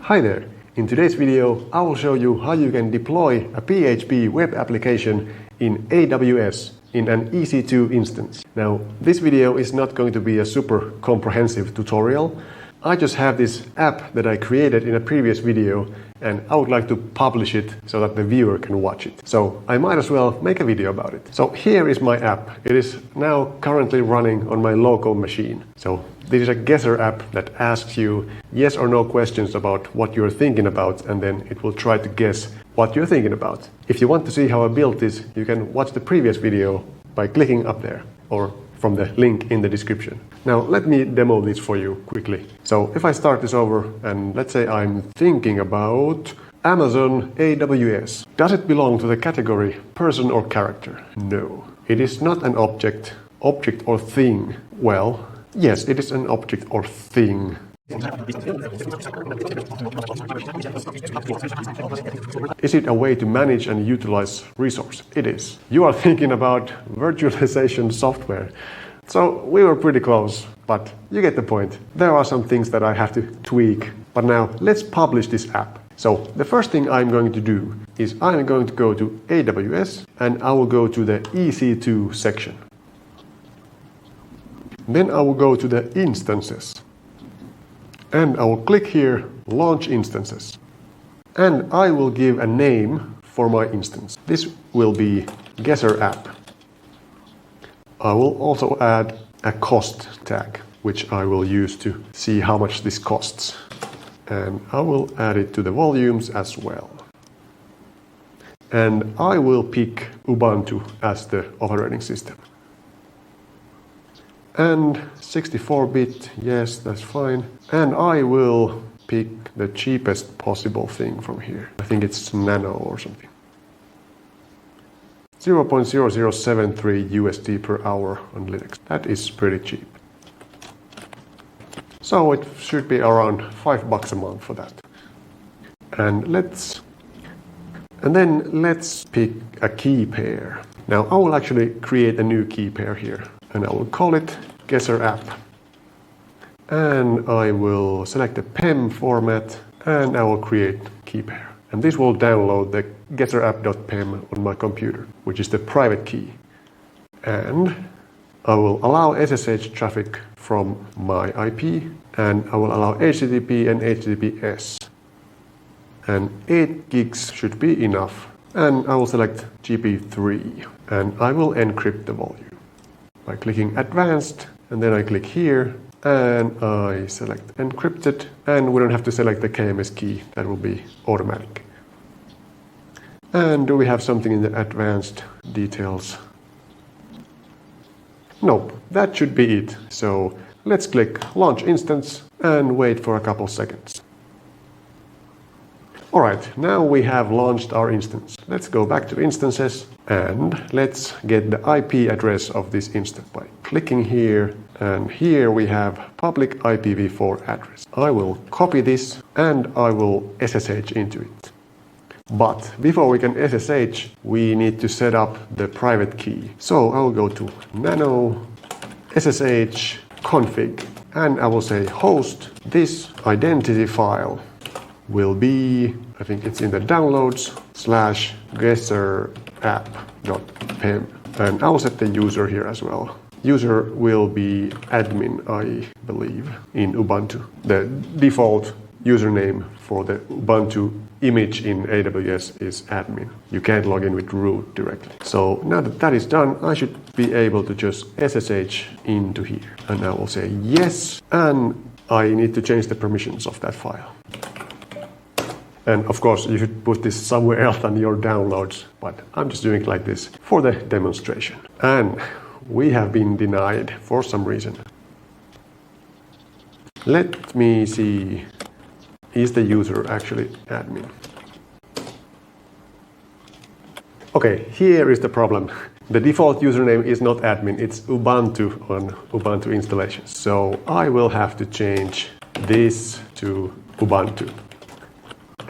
Hi there! In today's video, I will show you how you can deploy a PHP web application in AWS in an EC2 instance. Now, this video is not going to be a super comprehensive tutorial. I just have this app that I created in a previous video and I would like to publish it so that the viewer can watch it. So I might as well make a video about it. So here is my app. It is now currently running on my local machine. So this is a guesser app that asks you yes or no questions about what you're thinking about, and then it will try to guess what you're thinking about. If you want to see how I built this, you can watch the previous video by clicking up there or from the link in the description. Now let me demo this for you quickly. So if I start this over and let's say I'm thinking about Amazon AWS. Does it belong to the category person or character? No. It is not an object or thing. Well, yes, it is an object or thing. Is it a way to manage and utilize resource? It is. You are thinking about virtualization software. So we were pretty close, but you get the point. There are some things that I have to tweak. But now let's publish this app. So the first thing I'm going to do is I'm going to go to AWS and I will go to the EC2 section. Then I will go to the instances. And I will click here, Launch Instances. And I will give a name for my instance. This will be Guesser App. I will also add a cost tag, which I will use to see how much this costs. And I will add it to the volumes as well. And I will pick Ubuntu as the operating system. And 64-bit, yes, that's fine. And I will pick the cheapest possible thing from here. I think it's Nano or something. 0.0073 USD per hour on Linux. That is pretty cheap. So it should be around $5 a month for that. And then let's pick a key pair. Now I will actually create a new key pair here. And I will call it Guesser App. And I will select the PEM format and I will create key pair. And this will download the guesserapp.pem on my computer, which is the private key. And I will allow SSH traffic from my IP and I will allow HTTP and HTTPS. And 8 gigs should be enough. And I will select GP3 and I will encrypt the volume by clicking Advanced, and then I click here and I select Encrypted, and we don't have to select the KMS key, that will be automatic. And do we have something in the advanced details? Nope, that should be it. So let's click Launch Instance and wait for a couple seconds. Alright, now we have launched our instance. Let's go back to instances and let's get the IP address of this instance by clicking here, and here we have public IPv4 address. I will copy this and I will SSH into it. But before we can SSH, we need to set up the private key. So I will go to nano SSH config and I will say host. This identity file will be, I think it's in the downloads /guesserapp.pem, and I will set the user here as well. User will be admin, I believe, in Ubuntu. The default username for the Ubuntu image in AWS is admin. You can't log in with root directly. So now that that is done, I should be able to just SSH into here. And I will say yes, and I need to change the permissions of that file. And of course, you should put this somewhere else than your downloads, but I'm just doing it like this for the demonstration. And we have been denied for some reason. Let me see, is the user actually admin? Okay, here is the problem. The default username is not admin, it's Ubuntu on Ubuntu installations. So I will have to change this to Ubuntu.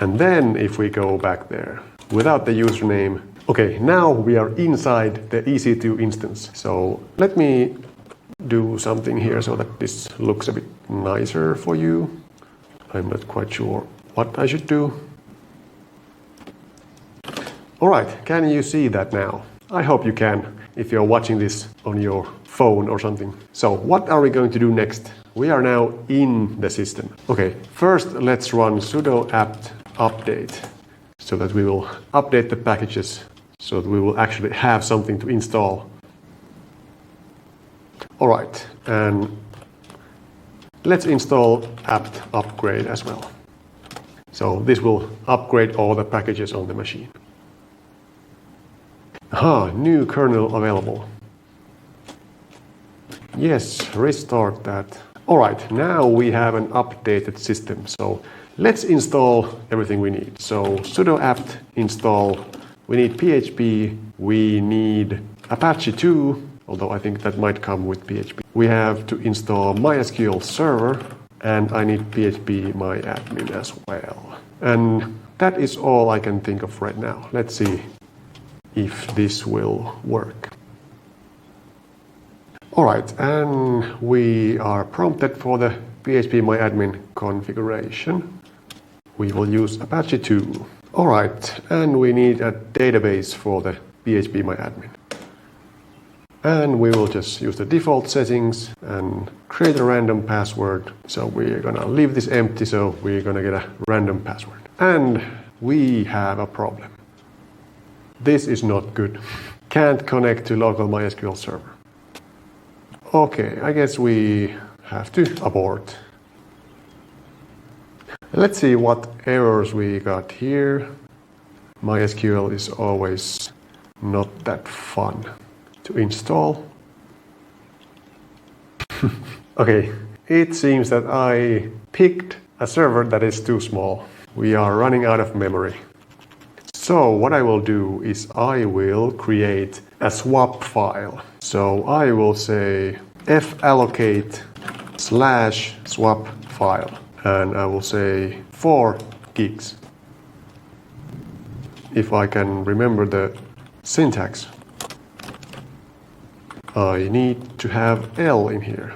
And then if we go back there without the username, okay, now we are inside the EC2 instance. So let me do something here so that this looks a bit nicer for you. I'm not quite sure what I should do. Alright, can you see that now? I hope you can, if you're watching this on your phone or something. So what are we going to do next? We are now in the system. Okay, first let's run sudo apt update so that we will update the packages so that we will actually have something to install. Alright, and let's install apt upgrade as well. So this will upgrade all the packages on the machine. Aha, new kernel available. Yes, restart that. Alright, now we have an updated system. So let's install everything we need. So sudo apt install. We need PHP. We need Apache 2, although I think that might come with PHP. We have to install MySQL server, and I need phpMyAdmin as well. And that is all I can think of right now. Let's see if this will work. Alright, and we are prompted for the phpMyAdmin configuration. We will use Apache 2. Alright, and we need a database for the phpMyAdmin. And we will just use the default settings and create a random password. So we're gonna leave this empty, so we're gonna get a random password. And we have a problem. This is not good. Can't connect to local MySQL server. Okay, I guess we have to abort. Let's see what errors we got here. MySQL is always not that fun to install. Okay, it seems that I picked a server that is too small. We are running out of memory. So what I will do is I will create a swap file. So I will say fallocate/swap file, and I will say 4 gigs. If I can remember the syntax, I need to have L in here,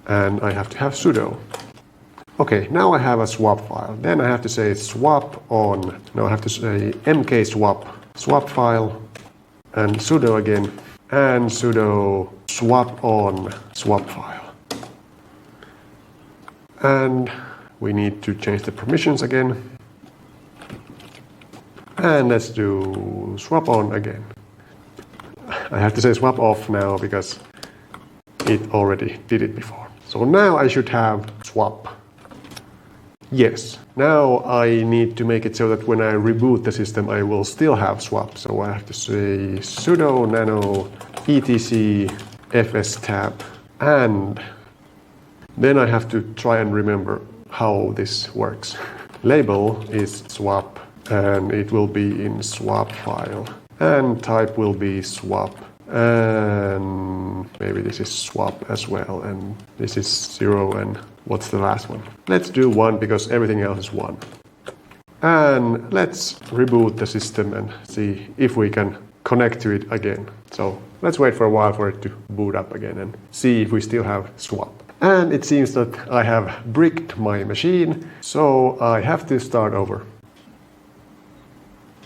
and I have to have sudo. Okay, now I have a swap file. Then I have to say swap on. Now I have to say mkswap swap file, and sudo again, and sudo swap on swap file. And we need to change the permissions again. And let's do swap on again. I have to say swap off now because it already did it before. So now I should have swap. Yes, now I need to make it so that when I reboot the system I will still have swap. So I have to say sudo nano etc fstab, and then I have to try and remember how this works. Label is swap, and it will be in swap file, and type will be swap, and maybe this is swap as well, and this is 0, and what's the last one? Let's do 1 because everything else is 1. And let's reboot the system and see if we can connect to it again. So let's wait for a while for it to boot up again and see if we still have swap. And it seems that I have bricked my machine, so I have to start over.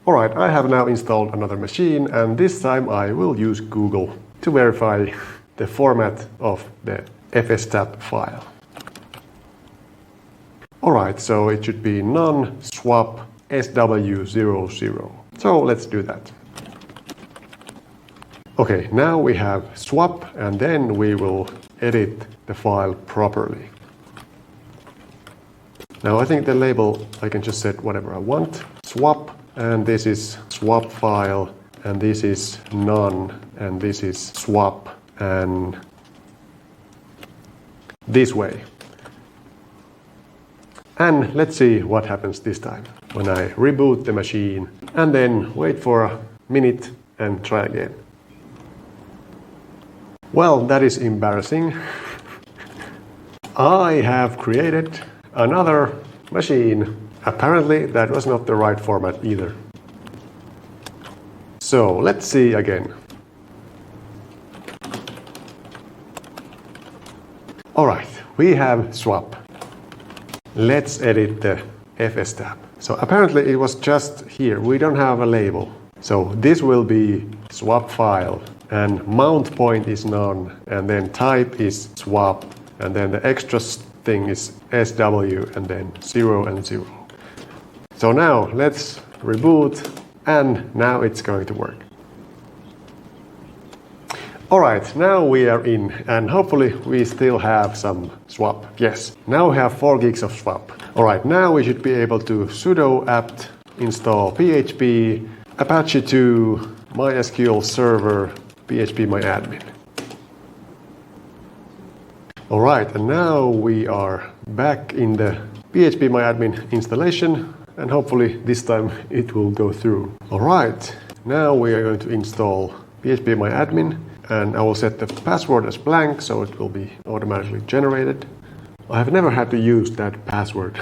Alright, I have now installed another machine, and this time I will use Google to verify the format of the fstab file. Alright, so it should be none swap sw00. So let's do that. Okay, now we have swap, and then we will edit the file properly. Now I think the label, I can just set whatever I want. Swap, and this is swap file, and this is none, and this is swap, and this way. And let's see what happens this time when I reboot the machine and then wait for a minute and try again. Well, that is embarrassing. I have created another machine. Apparently that was not the right format either. So let's see again. Alright, we have swap. Let's edit the fstab. So apparently it was just here. We don't have a label. So this will be swapfile, and mount point is none, and then type is swap, and then the extra thing is SW, and then 0 and 0. So now let's reboot, and now it's going to work. Alright, now we are in, and hopefully we still have some swap. Yes, now we have 4 gigs of swap. Alright, now we should be able to sudo apt install PHP, Apache 2, MySQL server, phpMyAdmin. Alright, and now we are back in the phpMyAdmin installation, and hopefully this time it will go through. Alright, now we are going to install phpMyAdmin, and I will set the password as blank so it will be automatically generated. I have never had to use that password,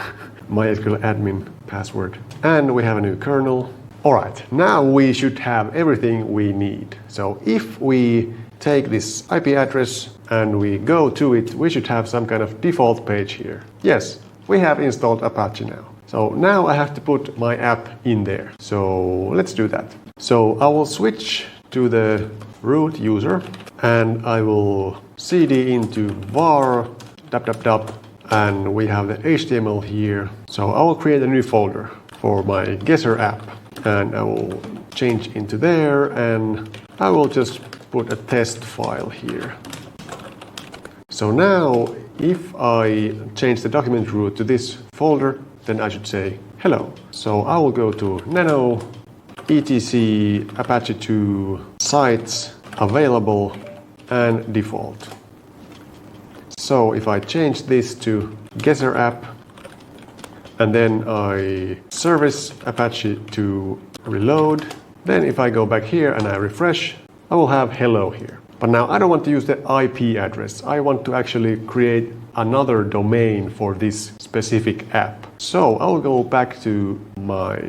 MySQL admin password. And we have a new kernel. Alright, now we should have everything we need. So if we take this IP address and we go to it, we should have some kind of default page here. Yes, we have installed Apache now. So now I have to put my app in there. So let's do that. So I will switch to the root user, and I will cd into var /, and we have the HTML here. So I will create a new folder for my Guesser app, and I will change into there, and I will just put a test file here. So now if I change the DocumentRoot to this folder, then I should say hello. So I will go to nano etc Apache 2 sites available and default. So if I change this to Guesser app, and then I service Apache to reload, then if I go back here and I refresh, I will have hello here. But now I don't want to use the IP address. I want to actually create another domain for this specific app. So I will go back to my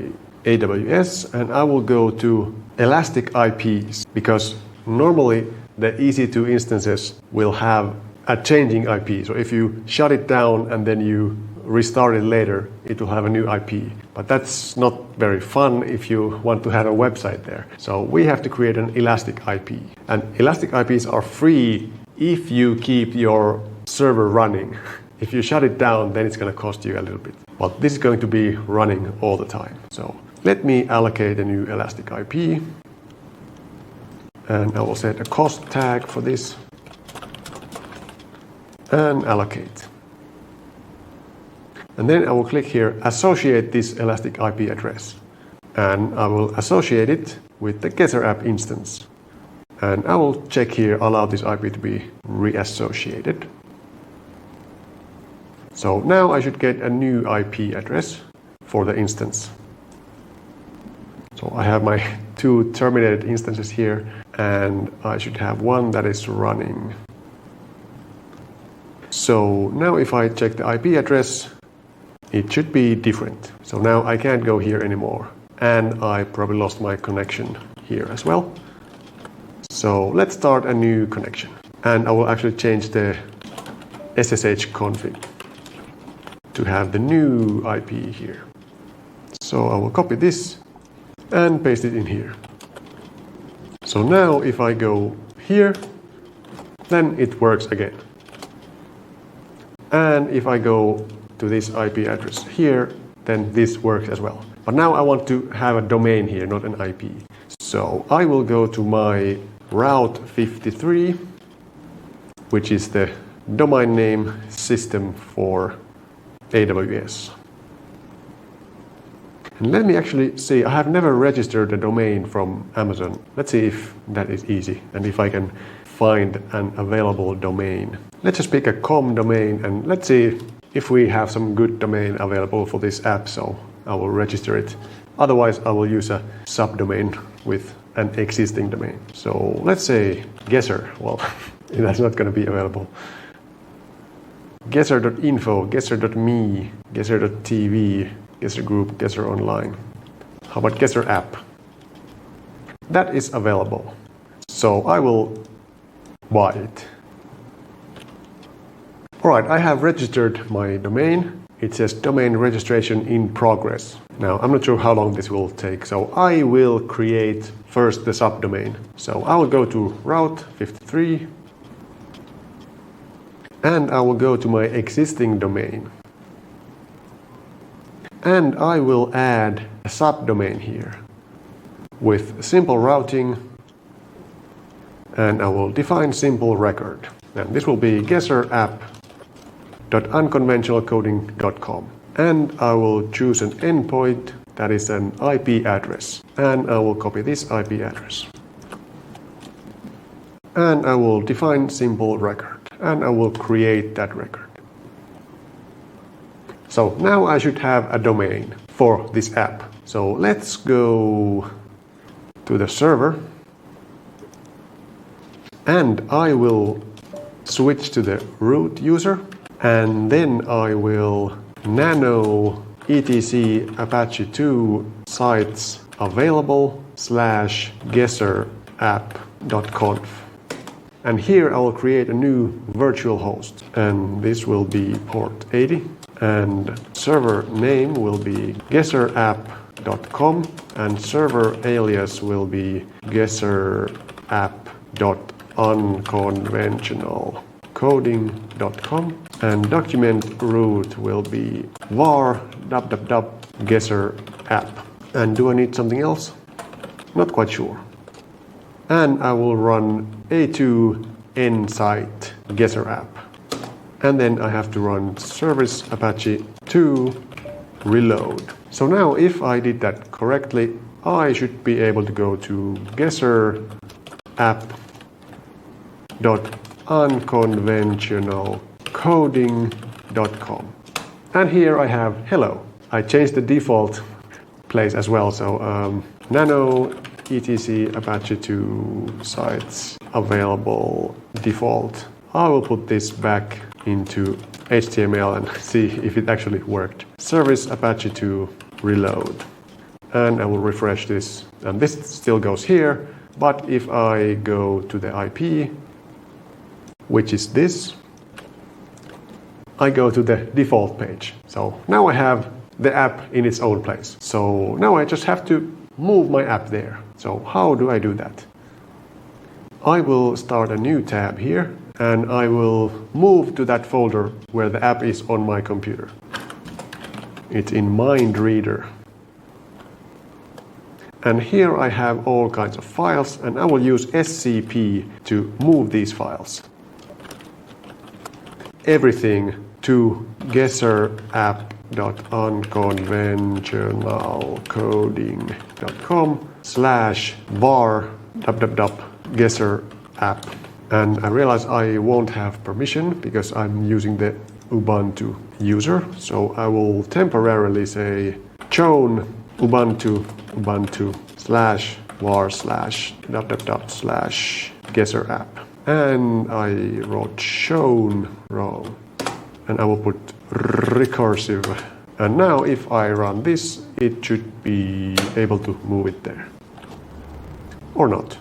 AWS, and I will go to Elastic IPs, because normally the EC2 instances will have a changing IP. So if you shut it down and then you restart it later, it will have a new IP. But that's not very fun if you want to have a website there. So we have to create an Elastic IP. And Elastic IPs are free if you keep your server running. If you shut it down, then it's going to cost you a little bit. But this is going to be running all the time. So let me allocate a new Elastic IP. And I will set a cost tag for this. And allocate. And then I will click here, associate this Elastic IP address. And I will associate it with the Guesser app instance. And I will check here, allow this IP to be reassociated. So now I should get a new IP address for the instance. So I have my 2 terminated instances here, and I should have one that is running. So now if I check the IP address, it should be different. So now I can't go here anymore. And I probably lost my connection here as well. So let's start a new connection. And I will actually change the SSH config to have the new IP here. So I will copy this and paste it in here. So now if I go here, then it works again. And if I go to this IP address here, then this works as well. But now I want to have a domain here, not an IP. So I will go to my Route 53, which is the domain name system for AWS. And let me actually see, I have never registered a domain from Amazon. Let's see if that is easy and if I can find an available domain. Let's just pick a com domain, and let's see if we have some good domain available for this app. So I will register it. Otherwise, I will use a subdomain with an existing domain. So let's say Guesser. Well, that's not going to be available. Guesser.info, Guesser.me, Guesser.tv, Guesser Group, Guesser Online. How about Guesser app? That is available. So I will buy it. Alright, I have registered my domain, it says domain registration in progress. Now, I'm not sure how long this will take, so I will create first the subdomain. So I will go to Route 53, and I will go to my existing domain. And I will add a subdomain here with simple routing, and I will define simple record. And this will be guesserapp.unconventionalcoding.com. And I will choose an endpoint that is an IP address. And I will copy this IP address. And I will define simple record. And I will create that record. So now I should have a domain for this app. So let's go to the server. And I will switch to the root user, and then I will nano etc Apache 2 sites available /guesserapp.conf. And here I will create a new virtual host, and this will be port 80, and server name will be guesserapp.com, and server alias will be guesserapp.unconventionalcoding.com, and DocumentRoot will be var guesserapp. And do I need something else? Not quite sure. And I will run A2 nsite guesserapp. And then I have to run service Apache 2 reload. So now if I did that correctly, I should be able to go to guesserapp.unconventionalcoding.com. And here I have hello. I changed the default place as well. So nano etc Apache 2 sites available default. I will put this back into HTML and see if it actually worked. Service Apache 2 reload. And I will refresh this. And this still goes here. But if I go to the IP, which is this, I go to the default page. So now I have the app in its own place. So now I just have to move my app there. So how do I do that? I will start a new tab here, and I will move to that folder where the app is on my computer. It's in MindReader. And here I have all kinds of files, and I will use SCP to move these files. Everything to guesserapp.unconventionalcoding.com /var guesserapp. And I realize I won't have permission because I'm using the Ubuntu user. So I will temporarily say chown Ubuntu /var /guesserapp. And I wrote shown wrong. And I will put recursive. And now if I run this, it should be able to move it there. Or not.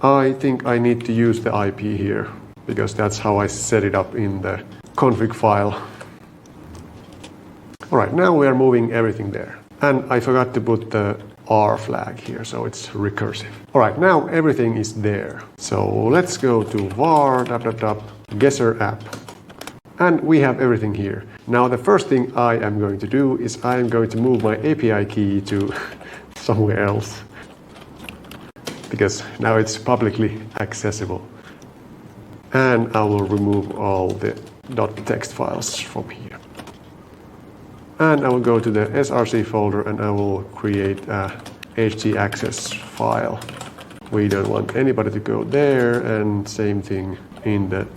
I think I need to use the IP here, because that's how I set it up in the config file. Alright, now we are moving everything there. And I forgot to put the R flag here, so it's recursive. Alright, now everything is there. So let's go to var guesserapp. And we have everything here. Now the first thing I am going to do is I am going to move my API key to somewhere else, because now it's publicly accessible. And I will remove all the .txt files from here. And I will go to the src folder and I will create a htaccess file. We don't want anybody to go there, and same thing in the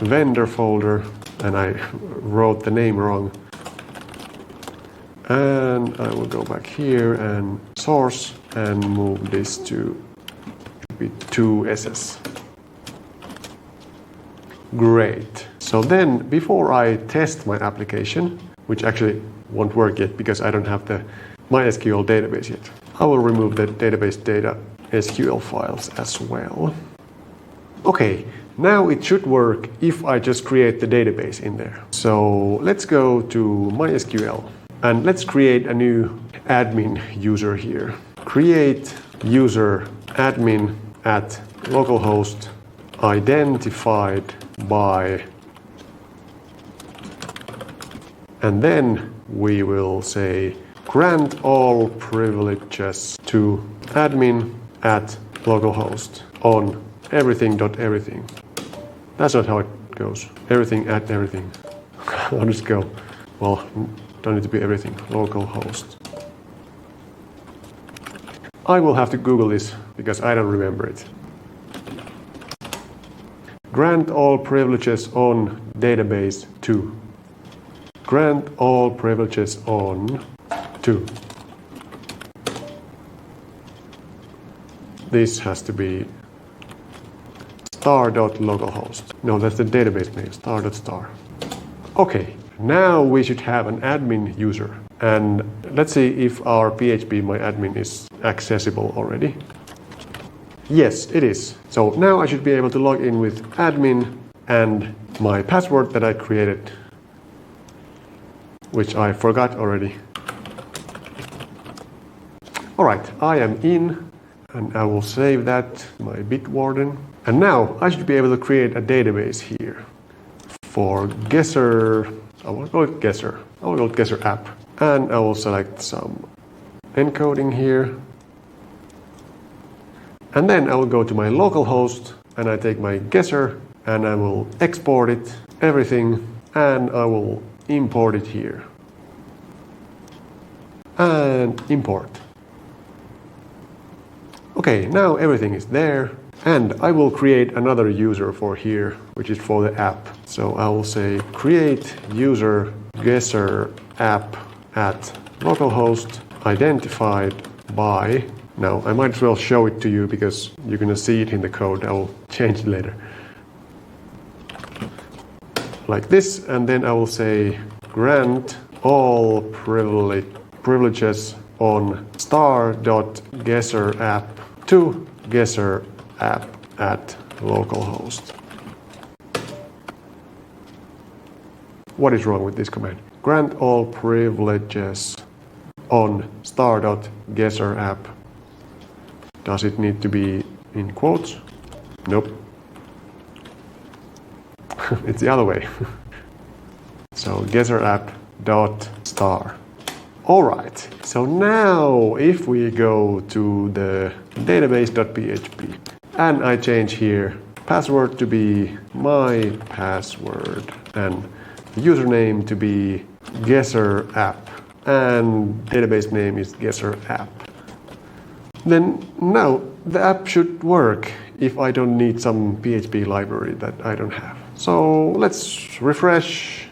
vendor folder, and I wrote the name wrong. And I will go back here and source and move this to 2ss. Great. So then before I test my application, which actually won't work yet because I don't have the MySQL database yet, I will remove the database data SQL files as well. Okay, Now it should work if I just create the database in there. So let's go to MySQL and let's create a new admin user here. Create user admin at localhost identified by, and then we will say grant all privileges to admin at localhost on everything.everything. That's not how it goes. Everything at everything. I'll just go. Well, don't need to be everything. Localhost. I will have to Google this because I don't remember it. Grant all privileges on database to. Grant all privileges on to. This has to be star.localhost. No, that's the database name, star.star. Okay, now we should have an admin user. And let's see if our phpMyAdmin is accessible already. Yes, it is. So now I should be able to log in with admin and my password that I created, which I forgot already. All right, I am in and I will save that, my Bitwarden. And now I should be able to create a database here for Guesser. I will call it Guesser. I will call it Guesser app. And I will select some encoding here. And then I will go to my localhost and I take my Guesser and I will export it, everything, and I will import it here. And import. Okay, now everything is there. And I will create another user for here, which is for the app. So I will say create user Guesser app at localhost identified by. Now I might as well show it to you because you're gonna see it in the code. I will change it later. Like this, and then I will say grant all privileges on star.Guesser app to Guesser app at localhost. What is wrong with this command? Grant all privileges on star.Guesser app. Does it need to be in quotes? Nope. It's the other way. So Guesser app dot star. All right. So now if we go to the database.php and I change here password to be my password and the username to be Guesser app and database name is Guesser app. Then now the app should work if I don't need some PHP library that I don't have. So let's refresh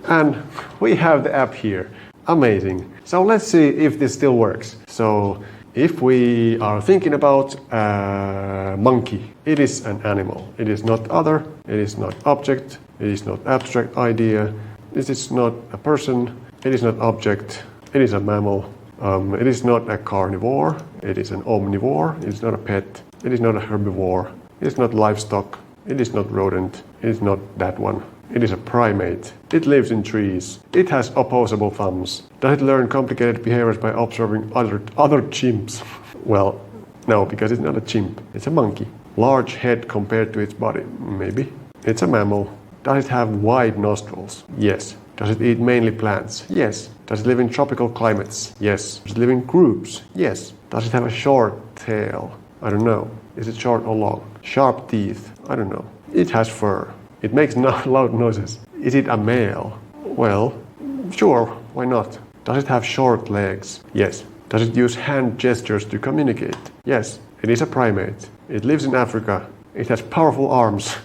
and we have the app here. Amazing. So let's see if this still works. So if we are thinking about a monkey, it is an animal. It is not other, it is not object, it is not abstract idea, it is not a person, it is not object, it is a mammal, it is not a carnivore, it is an omnivore, it is not a pet, it is not a herbivore, it is not livestock, it is not rodent, it is not that one. It is a primate. It lives in trees. It has opposable thumbs. Does it learn complicated behaviors by observing other chimps? Well, no, because it's not a chimp. It's a monkey. Large head compared to its body. Maybe. It's a mammal. Does it have wide nostrils? Yes. Does it eat mainly plants? Yes. Does it live in tropical climates? Yes. Does it live in groups? Yes. Does it have a short tail? I don't know. Is it short or long? Sharp teeth? I don't know. It has fur. It makes loud noises. Is it a male? Well, sure, why not? Does it have short legs? Yes. Does it use hand gestures to communicate? Yes. It is a primate. It lives in Africa. It has powerful arms.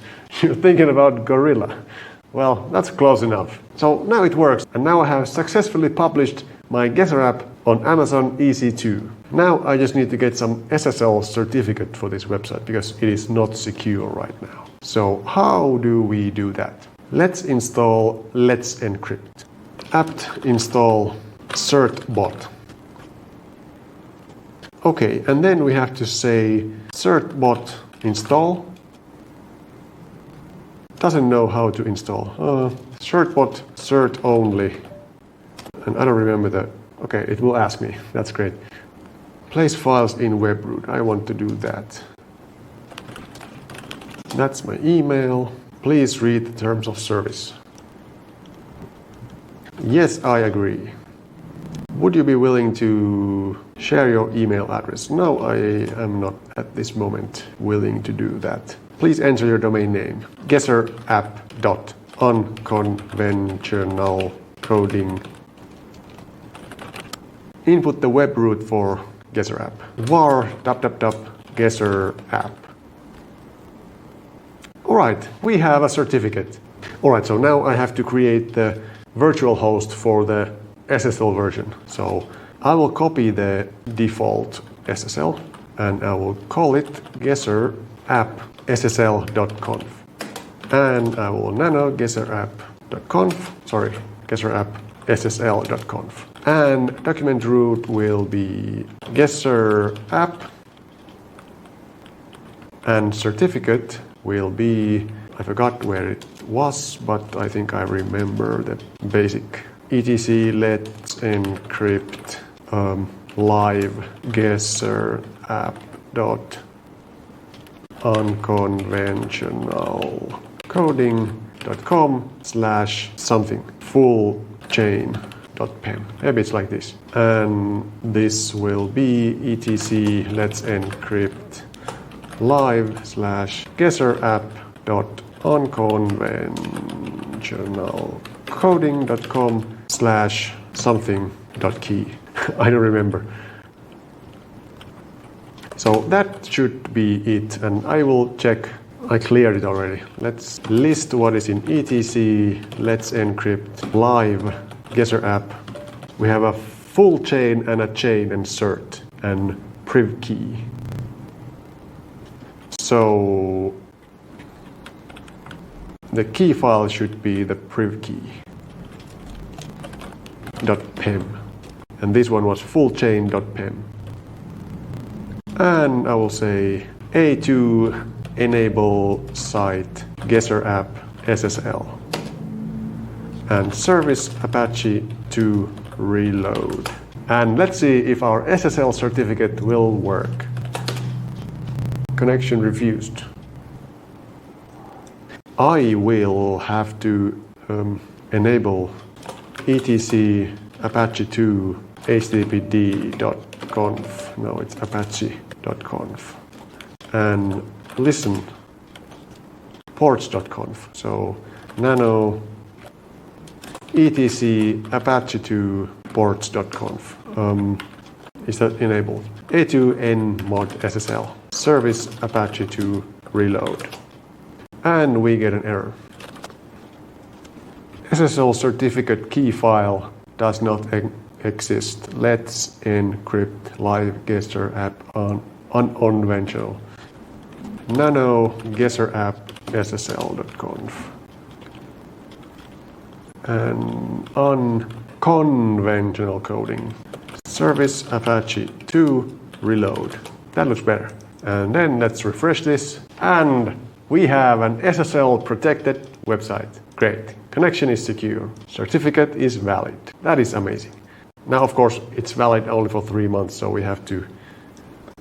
You're thinking about gorilla. Well, that's close enough. So now it works, and now I have successfully published my Guesser app on Amazon EC2. Now I just need to get some SSL certificate for this website because it is not secure right now. So how do we do that? Let's install Let's Encrypt. apt install certbot. Okay, and then we have to say certbot install doesn't know how to install. Certbot, cert only. And I don't remember that. Okay, it will ask me. That's great. Place files in WebRoot. I want to do that. That's my email. Please read the terms of service. Yes, I agree. Would you be willing to share your email address? No, I am not at this moment willing to do that. Please enter your domain name. guesserapp.unconventional coding. Input the web root for Guesser app. var guesser app. Alright, we have a certificate. Alright, so now I have to create the virtual host for the SSL version. So I will copy the default SSL and I will call it guesser app ssl.conf. And I will nano guesser app ssl.conf. And document root will be guesser app, and certificate will be, I forgot where it was, but I think I remember the basic. etc let's encrypt live guesser app dot unconventional coding.com / something full chain .pem. Maybe it's like this. And this will be etc let's encrypt live / guesser app dot unconventional coding.com / something .key. I don't remember. So that should be it, and I will check. I cleared it already. Let's list what is in etc let's encrypt live guesser app. We have a full chain and a chain and cert and priv key. So the key file should be the priv key .pem, and this one was full chain .pem. And I will say A2 enable site guesser app SSL and service Apache to reload. And let's see if our SSL certificate will work. Connection refused. I will have to enable etc apache 2 httpd.conf. No, it's apache.conf. And listen ports.conf. So nano etc apache 2 ports.conf. Is that enabled? A2 nmod SSL service Apache 2 reload. And we get an error. SSL certificate key file does not exist. Let's encrypt live guesser app on unconventional nano guesser app ssl.conf. And unconventional coding service Apache 2 reload. That looks better. And then let's refresh this, and we have an SSL protected website. Great. Connection is secure. Certificate is valid. That is amazing. Now, of course, it's valid only for 3 months, so we have to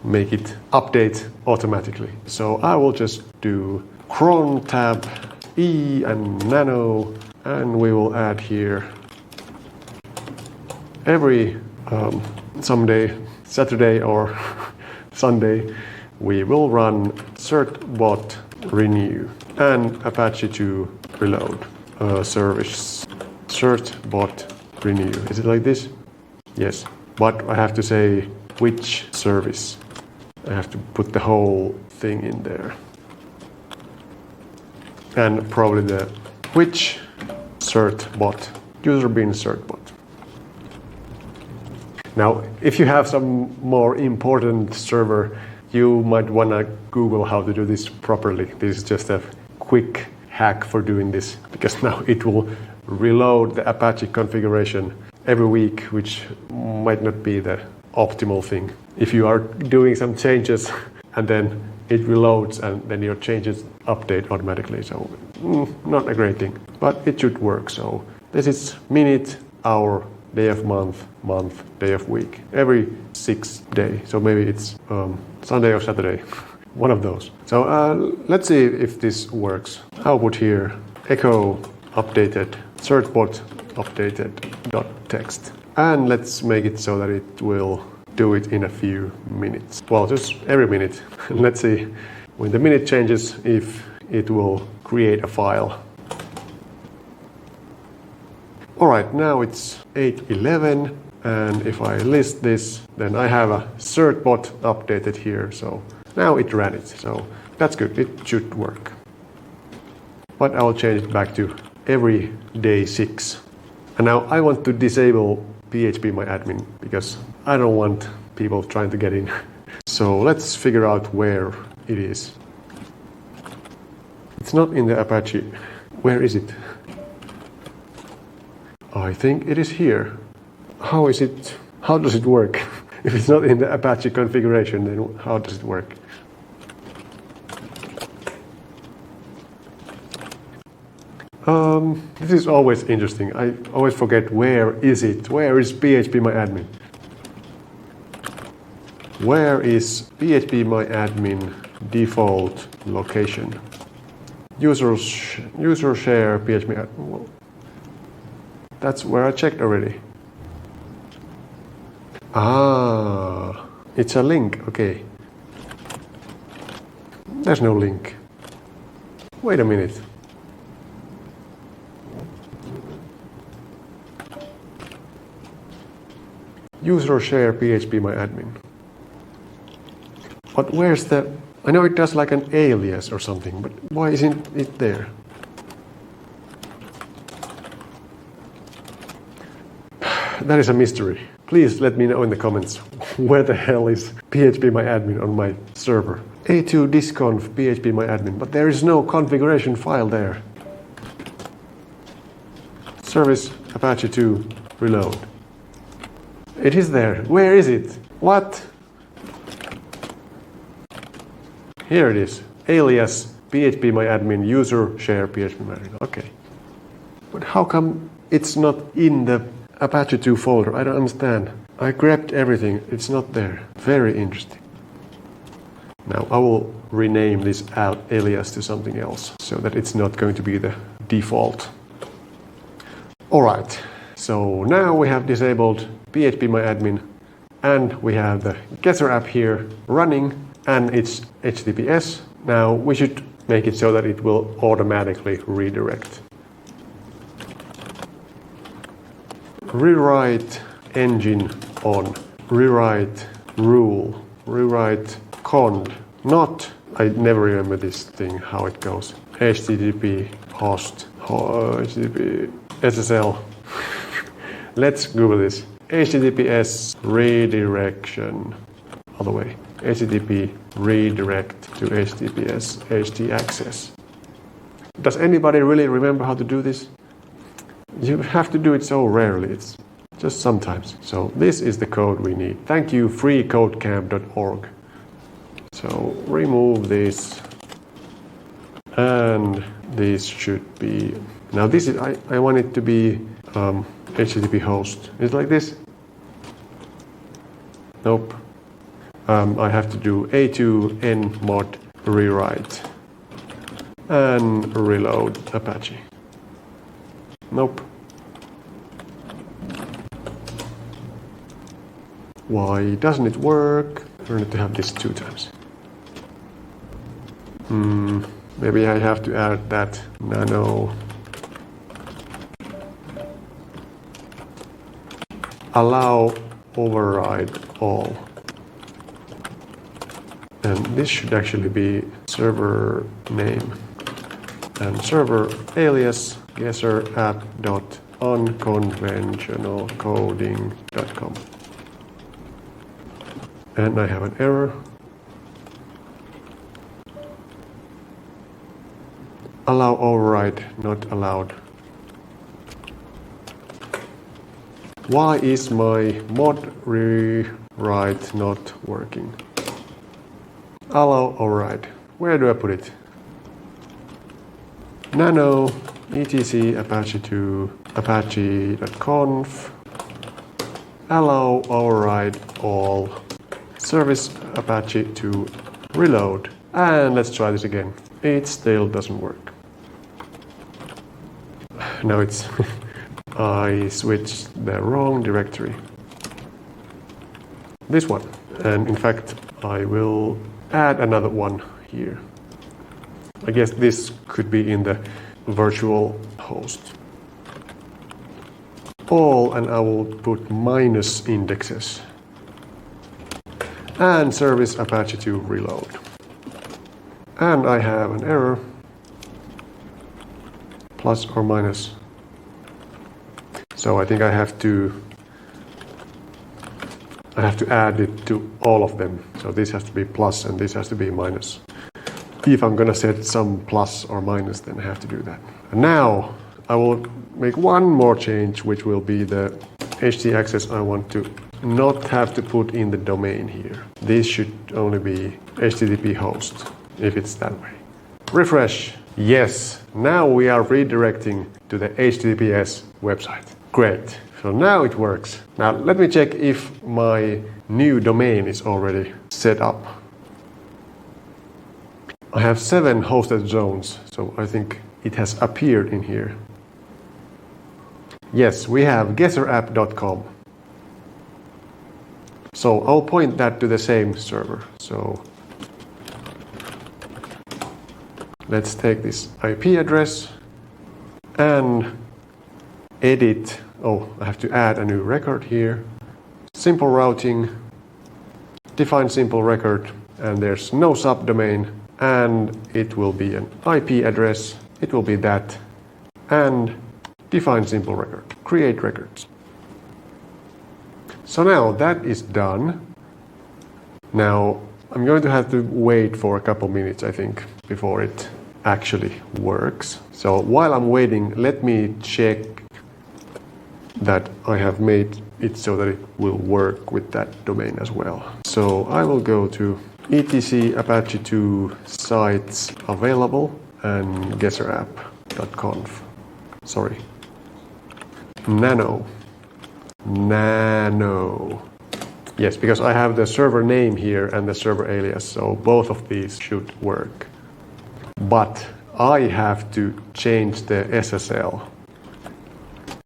make it update automatically. So I will just do cron tab E and nano, and we will add here every someday, Saturday or Sunday, we will run certbot renew and Apache 2 reload service certbot renew. Is it like this? Yes, but I have to say which service. I have to put the whole thing in there, and probably the which certbot user bin certbot. Now, if you have some more important server, you might want to Google how to do this properly. This is just a quick hack for doing this, because now it will reload the Apache configuration every week, which might not be the optimal thing. If you are doing some changes and then it reloads and then your changes update automatically. So not a great thing, but it should work. So this is minute, hour, day of month, day of week, every 6 day. So maybe it's Sunday or Saturday, one of those. So let's see if this works. Output here, echo updated, certbot updated .text. And let's make it so that it will do it in a few minutes. Well, just every minute. Let's see when the minute changes if it will create a file. Alright, now it's 8:11, and if I list this, then I have a certbot updated here, so now it ran it, so that's good, it should work. But I'll change it back to every day 6. And now I want to disable phpMyAdmin because I don't want people trying to get in. So let's figure out where it is. It's not in the Apache. Where is it? I think it is here. How is it? How does it work? If it's not in the Apache configuration, then how does it work? This is always interesting. I always forget where is it? Where is phpMyAdmin? Where is phpMyAdmin default location? User share phpMyAdmin. Well, that's where I checked already. Ah, it's a link. Okay. There's no link. Wait a minute. User share phpMyAdmin. But where's the... I know it does like an alias or something, but why isn't it there? That is a mystery. Please let me know in the comments where the hell is phpMyAdmin on my server. A2 disconf phpMyAdmin, but there is no configuration file there. Service Apache 2 reload. It is there. Where is it? What? Here it is. Alias phpMyAdmin user share phpMyAdmin. Okay. But how come it's not in the Apache 2 folder? I don't understand. I grabbed everything. It's not there. Very interesting. Now I will rename this alias to something else so that it's not going to be the default. Alright. So now we have disabled phpMyAdmin and we have the Getter app here running and it's HTTPS. Now we should make it so that it will automatically redirect. Rewrite engine on, rewrite rule, rewrite cond, not, I never remember this thing, how it goes. HTTP host, HTTP SSL. Let's Google this. HTTPS redirection, all the way. HTTP redirect to HTTPS htaccess. Does anybody really remember how to do this? You have to do it so rarely, it's just sometimes. So this is the code we need. Thank you, freecodecamp.org. So remove this. And this should be, now this is, I want it to be HTTP host. Is it like this? Nope. I have to do A2 nmod rewrite and reload Apache. Nope. Why doesn't it work? I need to have this 2 times. Maybe I have to add that nano. Allow override all. And this should actually be server name and server alias guesserapp.unconventionalcoding.com. And I have an error. Allow override not allowed. Why is my mod rewrite not working? Allow override. Where do I put it? nano etc apache to apache.conf allow override all service apache to reload. And let's try this again. It still doesn't work. Now it's I switched the wrong directory. This one. And in fact, I will add another one here. I guess this could be in the virtual host. All, and I will put minus indexes. And service apache to reload. And I have an error. Plus or minus. So I think I have to add it to all of them. So this has to be plus and this has to be minus. If I'm gonna set some plus or minus, then I have to do that. And now I will make one more change, which will be the HT access. I want to not have to put in the domain here. This should only be HTTP host, if it's that way. Refresh. Yes, now we are redirecting to the HTTPS website. Great. So now it works. Now let me check if my new domain is already set up. I have 7 hosted zones, so I think it has appeared in here. Yes, we have guesserapp.com. So I'll point that to the same server. So let's take this IP address and edit. Oh, I have to add a new record here. Simple routing, define simple record, and there's no subdomain, and it will be an IP address. It will be that, and define simple record, create records. So now that is done. Now I'm going to have to wait for a couple minutes, I think, before it actually works. So while I'm waiting, let me check that I have made it so that it will work with that domain as well. So I will go to etc apache 2 sites available and guesserapp.conf. Sorry. Nano. Yes, because I have the server name here and the server alias, so both of these should work. But I have to change the SSL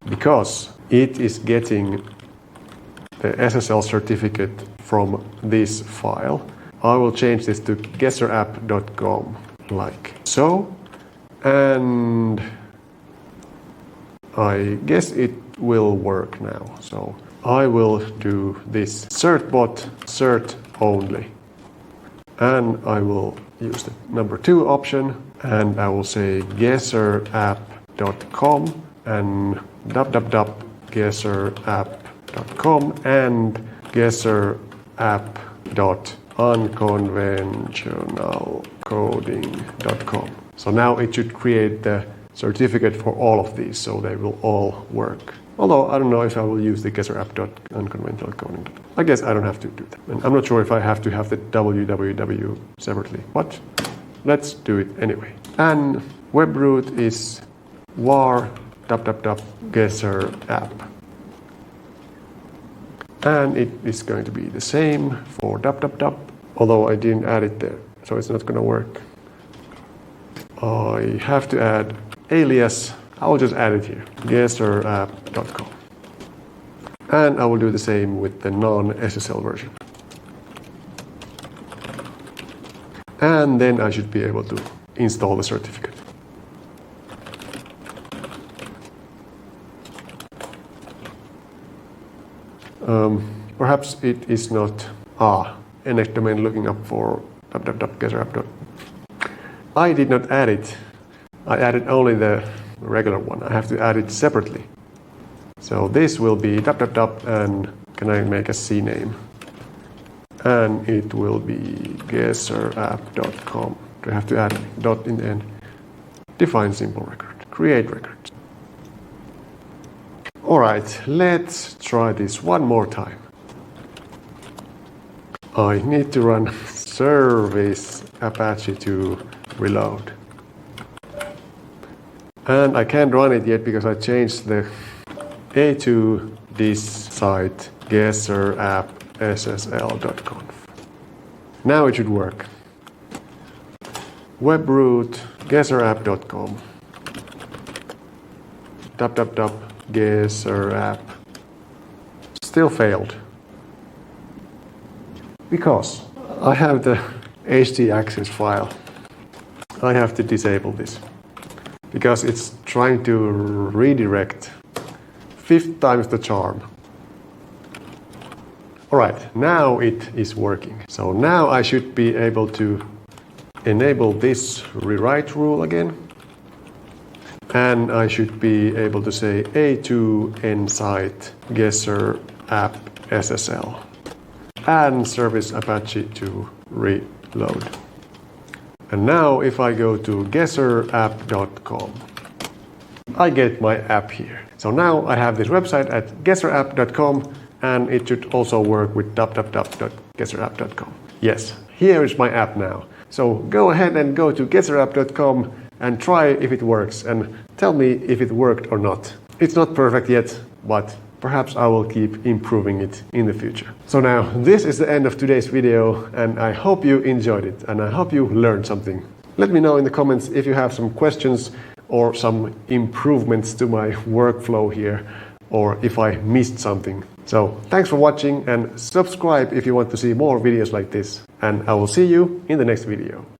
because it is getting the SSL certificate from this file. I will change this to guesserapp.com like so, and I guess it will work now. So I will do this certbot cert only, and I will use the number 2 option, and I will say guesserapp.com and guesserapp.com and guesserapp.unconventionalcoding.com. So now it should create the certificate for all of these, so they will all work. Although I don't know if I will use the guesserapp.unconventionalcoding. I guess I don't have to do that. And I'm not sure if I have to have the www separately, but let's do it anyway. And web root is var guesserapp. And it is going to be the same for although I didn't add it there, so it's not going to work. I have to add alias. I'll just add it here, guesserapp.com. And I will do the same with the non-SSL version. And then I should be able to install the certificate. Perhaps it is not NX domain looking up for guesserapp. I did not add it. I added only the regular one. I have to add it separately. So this will be and can I make a CNAME? And it will be guesserapp.com. Do I have to add dot in the end? Define simple record. Create records. Alright, let's try this one more time. I need to run service Apache to reload. And I can't run it yet because I changed the A to this site, guesserapp SSL.conf. Now it should work. Webroot guesserapp.com. Guesserapp. Still failed. Because I have the htaccess file. I have to disable this. Because it's trying to redirect 5 times the charm. Alright, now it is working. So now I should be able to enable this rewrite rule again. And I should be able to say A2 nsite guesser app SSL and service Apache to reload. And now if I go to guesserapp.com, I get my app here. So now I have this website at guesserapp.com, and it should also work with www.guesserapp.com. Yes, here is my app now. So go ahead and go to guesserapp.com and try if it works and tell me if it worked or not. It's not perfect yet, but perhaps I will keep improving it in the future. So now this is the end of today's video, and I hope you enjoyed it and I hope you learned something. Let me know in the comments if you have some questions or some improvements to my workflow here, or if I missed something. So thanks for watching, and subscribe if you want to see more videos like this, and I will see you in the next video.